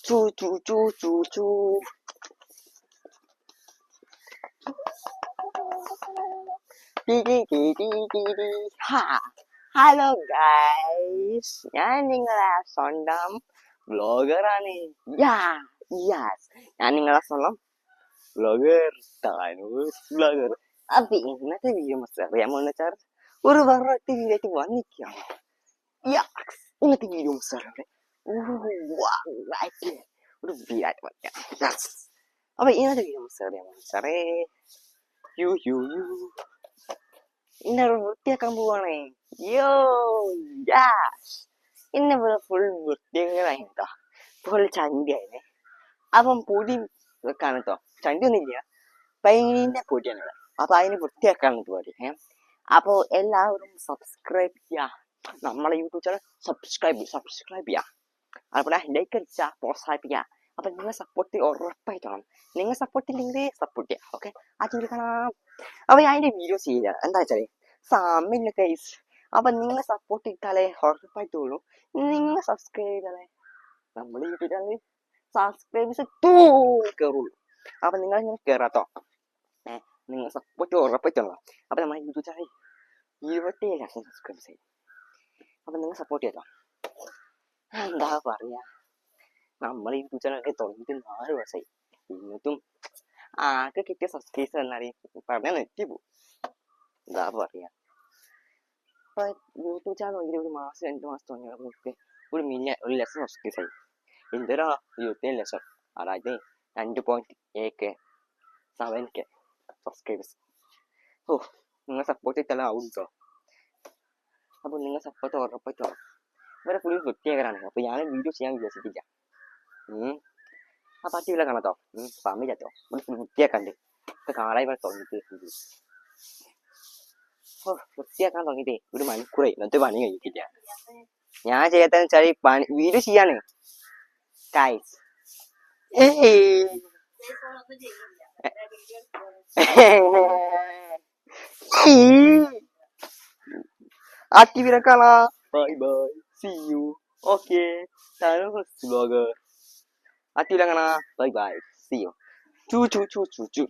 Choo choo choo choo choo. Ha. Halo guys, ഞാൻ നിങ്ങളെ സ്വന്തം വ്ലോഗറാണ്. യെസ്, ഞാൻ നിങ്ങളെ സ്വന്തം വ്ലോഗർ വ്ലോഗർ. അപ്പൊ ഇന്നത്തെ വീഡിയോ അറിയാമെന്ന് വെച്ചാൽ ഒരു വെറൈറ്റി വീഡിയോ ആയിട്ട് വന്നിരിക്കുകയാണ്. ഇന്നത്തെ വീഡിയോ ഒരു വീഡിയോ ആയിട്ട് വന്നിരിക്കുകയാണ്. അപ്പൊ ഇന്നത്തെ വീഡിയോ അറിയാമെന്ന് വെച്ചാറേ ഇന്നൊരു വൃത്തിയാക്കാൻ പോവാണേ. ഇന്ന് ഫുൾ വൃത്തിയാക്കാനായിട്ടോ, ഫുൾ ചണ്ടിയായിരുന്നേ. അപ്പം പൊടി വെക്കാണ് കേട്ടോ, ചണ്ടി ഒന്നുമില്ല, പെയിന്റിന്റെ പൊടിയാണുള്ളത്. അപ്പൊ അതിന് വൃത്തിയാക്കാണ് പരിപാടി. അപ്പൊ എല്ലാവരും സബ്സ്ക്രൈബ് ചെയ്യാ, നമ്മളെ യൂട്യൂബ് ചാനൽ സബ്സ്ക്രൈബ് ചെയ്യാ, അതുപോലെ ലൈക്ക് അടിച്ചാ പ്രോത്സാഹിപ്പിക്കുക. അപ്പൊ നിങ്ങൾ സപ്പോർട്ട് ഉറപ്പായിട്ടാണ്, നിങ്ങൾ സപ്പോർട്ട് ഇല്ലെങ്കിൽ സപ്പോർട്ട് ചെയ്യാം. ഓക്കെ, ആ വീഡിയോ കാണാം. അപ്പൊ ഞാൻ അതിന്റെ വീഡിയോ ചെയ്യില്ല, എന്താ വെച്ചാല് സമയമില്ല ഗൈസ്. അപ്പൊ നിങ്ങൾ സപ്പോർട്ട് ഇട്ടാലേ ഉറപ്പായിട്ടുള്ളൂ, നിങ്ങൾ സബ്സ്ക്രൈബ് ചെയ്താലേ നമ്മുടെ യൂട്യൂബ് ചാനൽ സബ്സ്ക്രൈബേഴ്സ് കയറുള്ളൂ. അപ്പൊ നിങ്ങൾ ഇങ്ങനെ കയറാത്തോ, നിങ്ങൾ സപ്പോർട്ട് ഉറപ്പായിട്ടുള്ളൂ. അപ്പൊ നമ്മുടെ യൂട്യൂബ് ചാനൽ 27 ലക്ഷം സബ്സ്ക്രൈബേഴ്സ് ആയി. അപ്പൊ നിങ്ങൾ സപ്പോർട്ട് ചെയ്തോ. എന്താ പറയാ, നമ്മൾ യൂട്യൂബ് ചാനലൊക്കെ തുടങ്ങിയിട്ട് 4 വർഷമായി. എന്നിട്ടും ആകെ കിട്ടിയ സബ്സ്ക്രൈബേഴ്സ് എന്നാല് പറഞ്ഞാൽ നെറ്റി പോകും. എന്താ പറയാ, ഇപ്പൊ യൂട്യൂബ് ചാനൽ തുടങ്ങിയിട്ട് ഒരു മാസം 2 മാസം തുടങ്ങിയവർക്ക് 1 ലക്ഷം സബ്സ്ക്രൈബേഴ്സ് ആയി. എന്തൊരാ 27 ലക്ഷം, അതായത് 2.7K സബ്സ്ക്രൈബേഴ്സ്. നിങ്ങൾ സപ്പോർട്ട് ചെയ്താലും ആവും കേട്ടോ. അപ്പൊ നിങ്ങൾ സപ്പോർട്ട് ഉറപ്പായിട്ടോ. ഇവരെ ഫുൾ വൃത്തിയാക്കലാണ്. അപ്പൊ ഞാൻ വീഡിയോ ചെയ്യാൻ വിചാരിച്ചിട്ടില്ല. ആ പാർട്ടി ഇവിടെ കാണാത്തോ, സമയത്തോ ഫുൾ വൃത്തിയാക്കാണ്ട്. ഇപ്പൊ കാളായി ഇവിടെ തുടങ്ങിയിട്ട് വൃത്തിയാക്കാൻ തുടങ്ങിട്ടേ 1 മണിക്കൂറായി, ഇന്നത്തെ പണി കഴിക്കില്ല. ഞാൻ ചെയ്യാത്തെന്ന് വെച്ചാൽ പണി വീഡിയോ ചെയ്യാണ് ഗൈസ്. ആ ടി വിയിലെ കാണാം. Bye bye, see you. Okay, vlogger ആ ടി വിയിലെ കാണാം. Bye bye, see you. ചൂ ചൂ ചൂ ചൂ ചൂ.